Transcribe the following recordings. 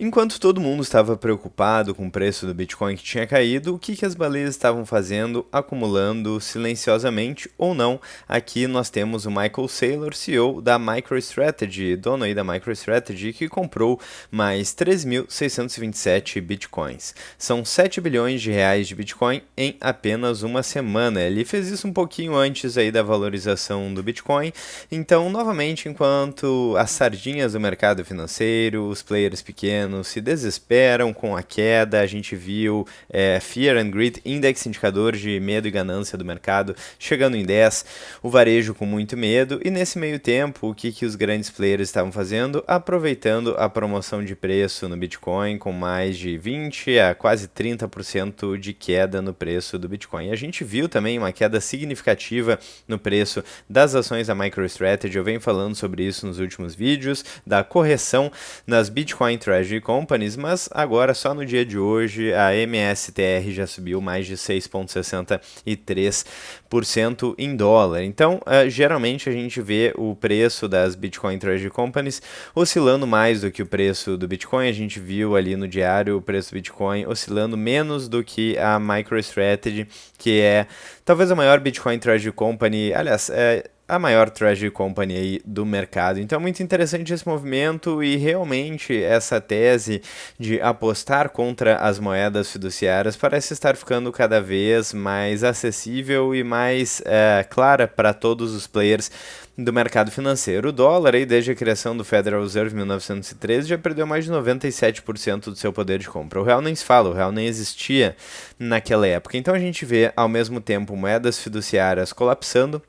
Enquanto todo mundo estava preocupado com o preço do Bitcoin que tinha caído, o que as baleias estavam fazendo? Acumulando silenciosamente ou não. Aqui nós temos o Michael Saylor, CEO da MicroStrategy, dono aí da MicroStrategy, que comprou mais 3.627 Bitcoins. São 7 bilhões de reais de Bitcoin em apenas uma semana. Ele fez isso um pouquinho antes aí da valorização do Bitcoin. Então, novamente, enquanto as sardinhas do mercado financeiro, os players pequenos se desesperam com a queda, a gente viu Fear and Greed Index, indicador de medo e ganância do mercado, chegando em 10, o varejo com muito medo, e nesse meio tempo, o que os grandes players estavam fazendo? Aproveitando a promoção de preço no Bitcoin, com mais de 20 a quase 30% de queda no preço do Bitcoin. A gente viu também uma queda significativa no preço das ações da MicroStrategy, eu venho falando sobre isso nos últimos vídeos, da correção nas Bitcoin Treasury Companies, mas agora só no dia de hoje a MSTR já subiu mais de 6,63% em dólar. Então, geralmente a gente vê o preço das Bitcoin Treasury Companies oscilando mais do que o preço do Bitcoin. A gente viu ali no diário o preço do Bitcoin oscilando menos do que a MicroStrategy, que é talvez a maior Bitcoin Treasury Company, aliás, a maior treasury company aí do mercado. Então é muito interessante esse movimento e realmente essa tese de apostar contra as moedas fiduciárias parece estar ficando cada vez mais acessível e mais clara para todos os players do mercado financeiro. O dólar, aí, desde a criação do Federal Reserve em 1913, já perdeu mais de 97% do seu poder de compra. O real nem se fala, o real nem existia naquela época. Então a gente vê, ao mesmo tempo, moedas fiduciárias colapsando,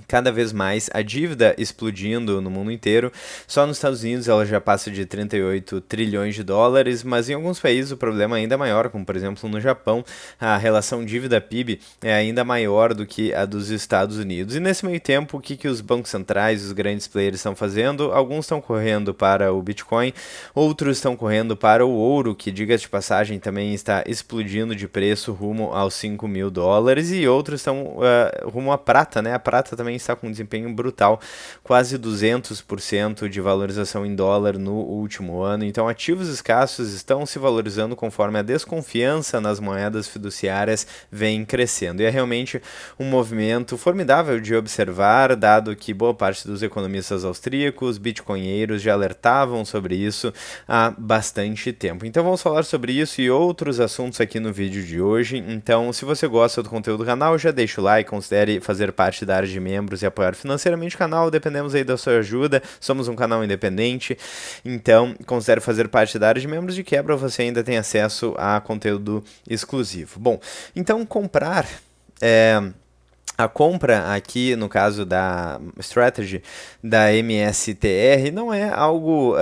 cada vez mais a dívida explodindo no mundo inteiro. Só nos Estados Unidos ela já passa de 38 trilhões de dólares, mas em alguns países o problema é ainda maior, como por exemplo no Japão, a relação dívida-PIB é ainda maior do que a dos Estados Unidos. E nesse meio tempo, o que os bancos centrais, os grandes players estão fazendo? Alguns estão correndo para o Bitcoin, outros estão correndo para o ouro, que, diga-se de passagem, também está explodindo de preço rumo aos 5 mil dólares, e outros estão rumo à prata, né? A prata também está com um desempenho brutal, quase 200% de valorização em dólar no último ano. Então, ativos escassos estão se valorizando conforme a desconfiança nas moedas fiduciárias vem crescendo. E é realmente um movimento formidável de observar, dado que boa parte dos economistas austríacos, bitcoinheiros, já alertavam sobre isso há bastante tempo. Então, vamos falar sobre isso e outros assuntos aqui no vídeo de hoje. Então, se você gosta do conteúdo do canal, já deixa o like, considere fazer parte da área de membros e apoiar financeiramente o canal, dependemos aí da sua ajuda, somos um canal independente, então considere fazer parte da área de membros. De quebra você ainda tem acesso a conteúdo exclusivo. Bom, então a compra aqui, no caso da Strategy, da MSTR, não é algo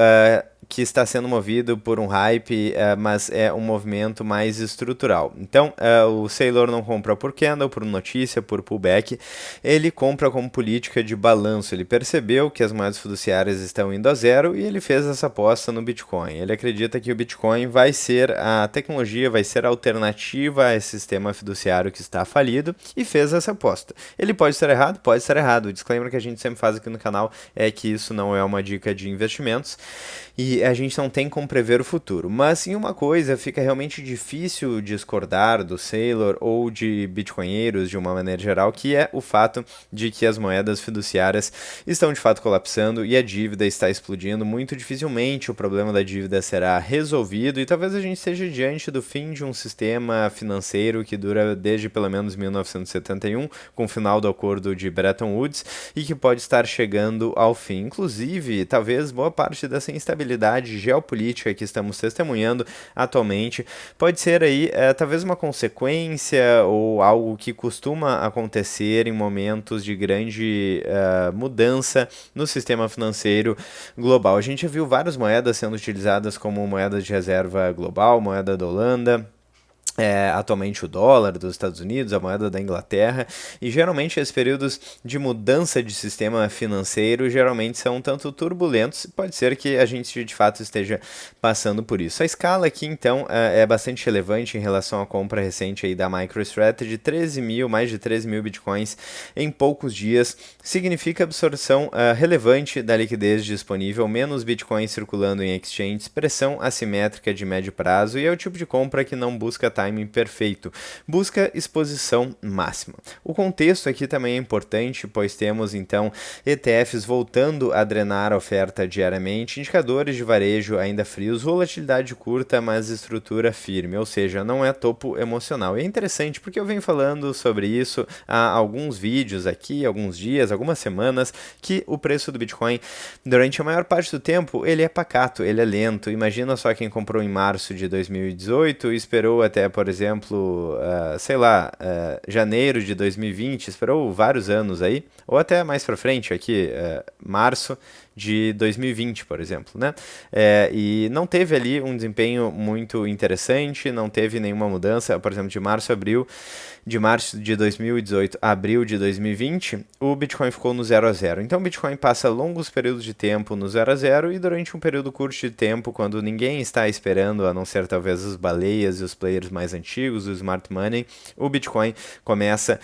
que está sendo movido por um hype, mas é um movimento mais estrutural. Então, o Saylor não compra por candle, por notícia, por pullback, ele compra como política de balanço. Ele percebeu que as moedas fiduciárias estão indo a zero e ele fez essa aposta no Bitcoin. Ele acredita que o Bitcoin vai ser a tecnologia, vai ser a alternativa a esse sistema fiduciário que está falido, e fez essa aposta. Ele pode estar errado? Pode estar errado. O disclaimer que a gente sempre faz aqui no canal é que isso não é uma dica de investimentos e a gente não tem como prever o futuro. Mas em uma coisa fica realmente difícil discordar do Saylor ou de bitcoinheiros de uma maneira geral, que é o fato de que as moedas fiduciárias estão de fato colapsando e a dívida está explodindo. Muito dificilmente o problema da dívida será resolvido e talvez a gente esteja diante do fim de um sistema financeiro que dura desde pelo menos 1971, com o final do acordo de Bretton Woods, e que pode estar chegando ao fim. Inclusive, talvez boa parte dessa instabilidade geopolítica que estamos testemunhando atualmente pode ser aí talvez uma consequência ou algo que costuma acontecer em momentos de grande mudança no sistema financeiro global. A gente viu várias moedas sendo utilizadas como moedas de reserva global, moeda da Holanda, atualmente o dólar dos Estados Unidos, a moeda da Inglaterra, e geralmente esses períodos de mudança de sistema financeiro geralmente são um tanto turbulentos, pode ser que a gente de fato esteja passando por isso. A escala aqui então é bastante relevante em relação à compra recente aí da MicroStrategy, 13 mil, mais de 13 mil bitcoins em poucos dias, significa absorção relevante da liquidez disponível, menos bitcoins circulando em exchanges, pressão assimétrica de médio prazo, e é o tipo de compra que não busca timing perfeito, busca exposição máxima. O contexto aqui também é importante, pois temos então ETFs voltando a drenar a oferta diariamente, indicadores de varejo ainda frios, volatilidade curta, mas estrutura firme, ou seja, não é topo emocional. E é interessante porque eu venho falando sobre isso há alguns vídeos aqui, alguns dias, algumas semanas, que o preço do Bitcoin, durante a maior parte do tempo, ele é pacato, ele é lento. Imagina só quem comprou em março de 2018 e esperou até, por exemplo, janeiro de 2020, esperou vários anos aí, ou até mais para frente, aqui, março de 2020, por exemplo, né? E não teve ali um desempenho muito interessante, não teve nenhuma mudança, por exemplo, de março de 2018 a abril de 2020, o Bitcoin ficou no 0 a 0. Então o Bitcoin passa longos períodos de tempo no 0 a 0 e durante um período curto de tempo, quando ninguém está esperando, a não ser talvez as baleias e os players mais antigos, o smart money, o Bitcoin começa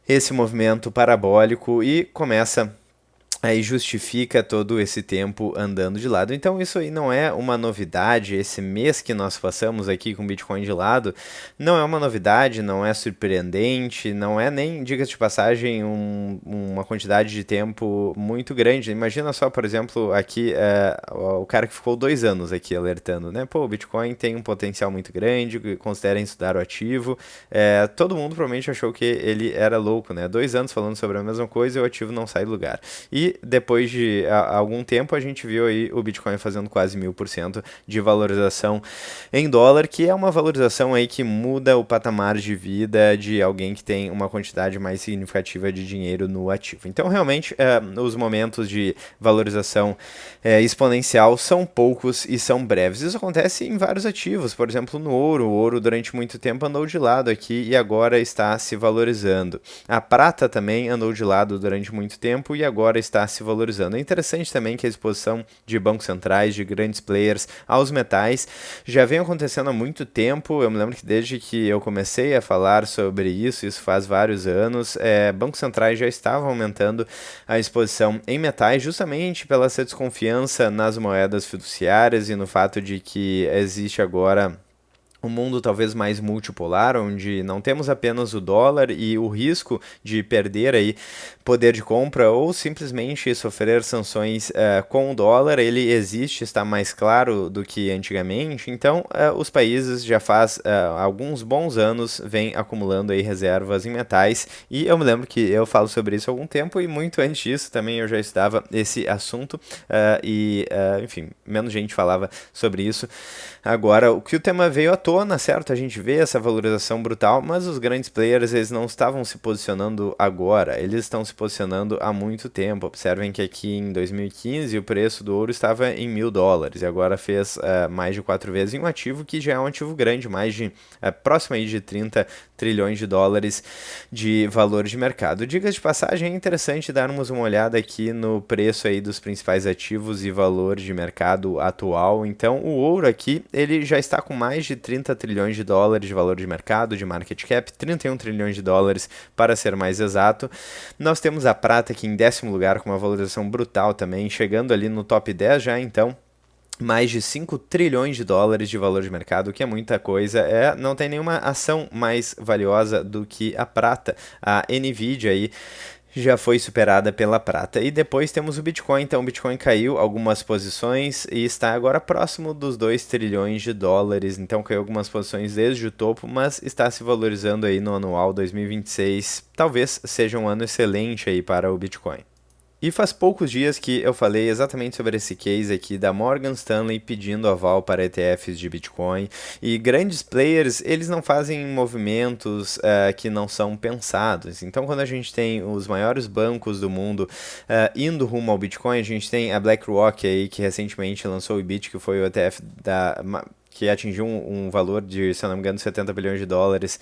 esse movimento parabólico e começa aí justifica todo esse tempo andando de lado. Então isso aí não é uma novidade, esse mês que nós passamos aqui com Bitcoin de lado, não é uma novidade, não é surpreendente, não é nem, diga-se de passagem, uma quantidade de tempo muito grande. Imagina só, por exemplo, aqui o cara que ficou 2 anos aqui alertando, né? Pô, o Bitcoin tem um potencial muito grande, considerem estudar o ativo. Todo mundo provavelmente achou que ele era louco, né? 2 anos falando sobre a mesma coisa e o ativo não sai do lugar. E depois de algum tempo a gente viu aí o Bitcoin fazendo quase 1000% de valorização em dólar, que é uma valorização aí que muda o patamar de vida de alguém que tem uma quantidade mais significativa de dinheiro no ativo. Então realmente os momentos de valorização exponencial são poucos e são breves. Isso acontece em vários ativos, por exemplo no ouro. O ouro durante muito tempo andou de lado aqui e agora está se valorizando. A prata também andou de lado durante muito tempo e agora está se valorizando. É interessante também que a exposição de bancos centrais, de grandes players aos metais já vem acontecendo há muito tempo. Eu me lembro que desde que eu comecei a falar sobre isso faz vários anos, bancos centrais já estavam aumentando a exposição em metais justamente pela essa desconfiança nas moedas fiduciárias e no fato de que existe agora um mundo talvez mais multipolar, onde não temos apenas o dólar e o risco de perder aí poder de compra ou simplesmente sofrer sanções com o dólar, ele existe, está mais claro do que antigamente. Então os países já faz alguns bons anos vêm acumulando aí reservas em metais, e eu me lembro que eu falo sobre isso há algum tempo e muito antes disso também eu já estudava esse assunto enfim, menos gente falava sobre isso. Agora, o que o tema veio à tona, certo? A gente vê essa valorização brutal, mas os grandes players, eles não estavam se posicionando agora, eles estão se posicionando há muito tempo. Observem que aqui em 2015 o preço do ouro estava em $1.000 e agora fez mais de 4 vezes em um ativo que já é um ativo grande, mais de próximo aí de 30 trilhões de dólares de valor de mercado. Diga de passagem, é interessante darmos uma olhada aqui no preço aí dos principais ativos e valor de mercado atual. Então, o ouro aqui, ele já está com mais de 30 trilhões de dólares de valor de mercado, de market cap, 31 trilhões de dólares para ser mais exato. Nós temos a prata aqui em 10º lugar com uma valorização brutal também, chegando ali no top 10 já, então mais de 5 trilhões de dólares de valor de mercado, que é muita coisa. Não tem nenhuma ação mais valiosa do que a prata. A Nvidia aí já foi superada pela prata. E depois temos o Bitcoin. Então o Bitcoin caiu algumas posições e está agora próximo dos 2 trilhões de dólares. Então caiu algumas posições desde o topo, mas está se valorizando aí no anual 2026. Talvez seja um ano excelente aí para o Bitcoin. E faz poucos dias que eu falei exatamente sobre esse case aqui da Morgan Stanley pedindo aval para ETFs de Bitcoin, e grandes players, eles não fazem movimentos que não são pensados. Então quando a gente tem os maiores bancos do mundo indo rumo ao Bitcoin, a gente tem a BlackRock aí que recentemente lançou o IBIT, que foi o ETF que atingiu um valor de, se eu não me engano, 70 bilhões de dólares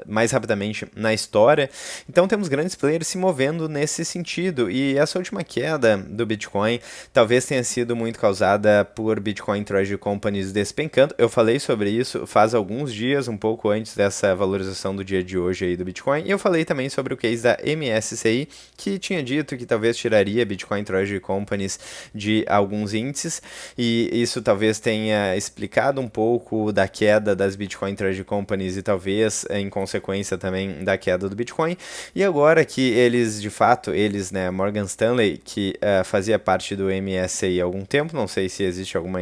mais rapidamente na história. Então temos grandes players se movendo nesse sentido, e essa última queda do Bitcoin talvez tenha sido muito causada por Bitcoin Treasury Companies despencando. Eu falei sobre isso faz alguns dias, um pouco antes dessa valorização do dia de hoje aí do Bitcoin, e eu falei também sobre o case da MSCI, que tinha dito que talvez tiraria Bitcoin Treasury Companies de alguns índices, e isso talvez tenha explicado um pouco da queda das Bitcoin Treasury Companies e talvez em consequência também da queda do Bitcoin. E agora que eles, de fato, né, Morgan Stanley, que fazia parte do MSCI há algum tempo, não sei se existe alguma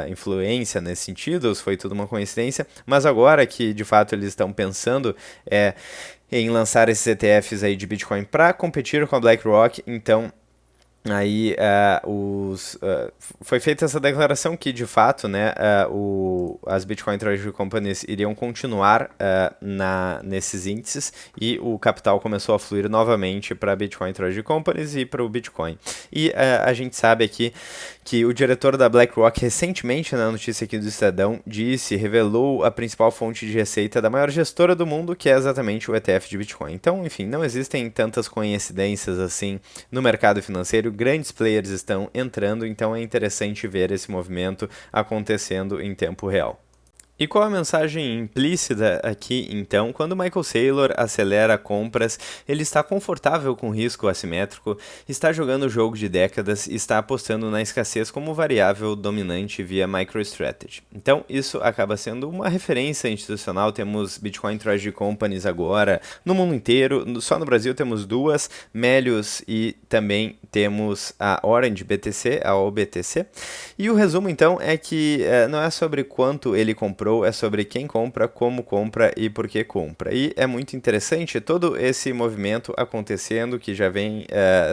influência nesse sentido, ou se foi tudo uma coincidência, mas agora que, de fato, eles estão pensando em lançar esses ETFs aí de Bitcoin para competir com a BlackRock, então aí foi feita essa declaração que, de fato, né, as Bitcoin Treasury Companies iriam continuar nesses índices, e o capital começou a fluir novamente para Bitcoin Treasury Companies e para o Bitcoin. E a gente sabe aqui que o diretor da BlackRock, recentemente, na notícia aqui do Estadão, revelou a principal fonte de receita da maior gestora do mundo, que é exatamente o ETF de Bitcoin. Então, enfim, não existem tantas coincidências assim no mercado financeiro. Grandes players estão entrando, então é interessante ver esse movimento acontecendo em tempo real. E qual a mensagem implícita aqui, então? Quando Michael Saylor acelera compras, ele está confortável com risco assimétrico, está jogando o jogo de décadas e está apostando na escassez como variável dominante via MicroStrategy. Então, isso acaba sendo uma referência institucional. Temos Bitcoin Treasury Companies agora no mundo inteiro, só no Brasil temos duas, Melius, e também temos a Orange BTC, a OBTC. E o resumo, então, é que não é sobre quanto ele comprou, é sobre quem compra, como compra e por que compra. E é muito interessante todo esse movimento acontecendo, que já vem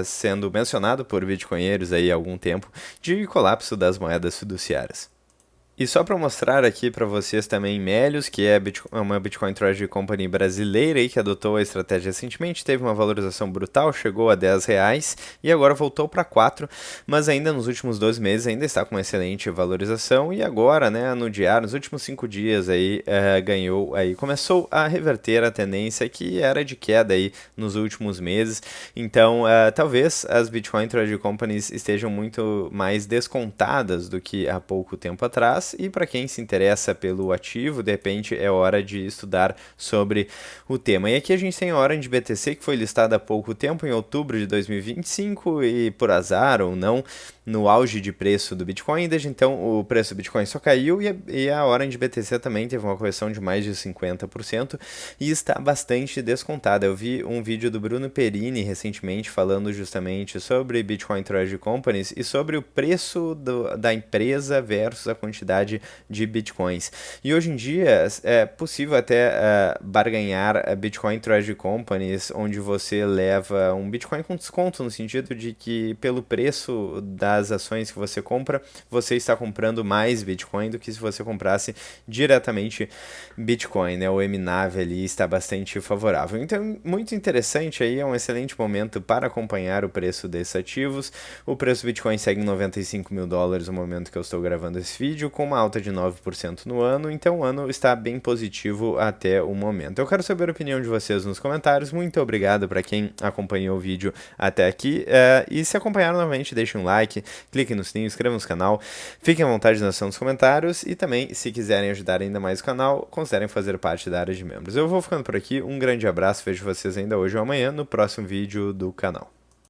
sendo mencionado por bitcoinheiros aí há algum tempo, de colapso das moedas fiduciárias. E só para mostrar aqui para vocês também, Melius, que é uma Bitcoin Treasury Company brasileira aí, que adotou a estratégia recentemente, teve uma valorização brutal, chegou a R$10 e agora voltou para 4, mas ainda nos últimos 12 meses ainda está com uma excelente valorização, e agora, né, no diário, nos últimos 5 dias aí, começou a reverter a tendência que era de queda aí nos últimos meses. Então, talvez as Bitcoin Treasury Companies estejam muito mais descontadas do que há pouco tempo atrás. E para quem se interessa pelo ativo, de repente é hora de estudar sobre o tema. E aqui a gente tem a Orange BTC, que foi listada há pouco tempo, em outubro de 2025, e por azar ou não, no auge de preço do Bitcoin. Desde então o preço do Bitcoin só caiu, e a Orange BTC também teve uma correção de mais de 50% e está bastante descontada. Eu vi um vídeo do Bruno Perini recentemente falando justamente sobre Bitcoin Treasury Companies e sobre o preço da empresa versus a quantidade de bitcoins. E hoje em dia é possível até barganhar Bitcoin Treasury Companies, onde você leva um Bitcoin com desconto, no sentido de que pelo preço das ações que você compra, você está comprando mais Bitcoin do que se você comprasse diretamente Bitcoin, né? O MNAV ali está bastante favorável. Então, muito interessante aí, é um excelente momento para acompanhar o preço desses ativos. O preço do Bitcoin segue em $95 mil no momento que eu estou gravando esse vídeo, com uma alta de 9% no ano, então o ano está bem positivo até o momento. Eu quero saber a opinião de vocês nos comentários. Muito obrigado para quem acompanhou o vídeo até aqui, e se acompanharam novamente, deixem um like, cliquem no sininho, inscrevam no canal, fiquem à vontade na seção dos comentários, e também, se quiserem ajudar ainda mais o canal, considerem fazer parte da área de membros. Eu vou ficando por aqui, um grande abraço, vejo vocês ainda hoje ou amanhã no próximo vídeo do canal.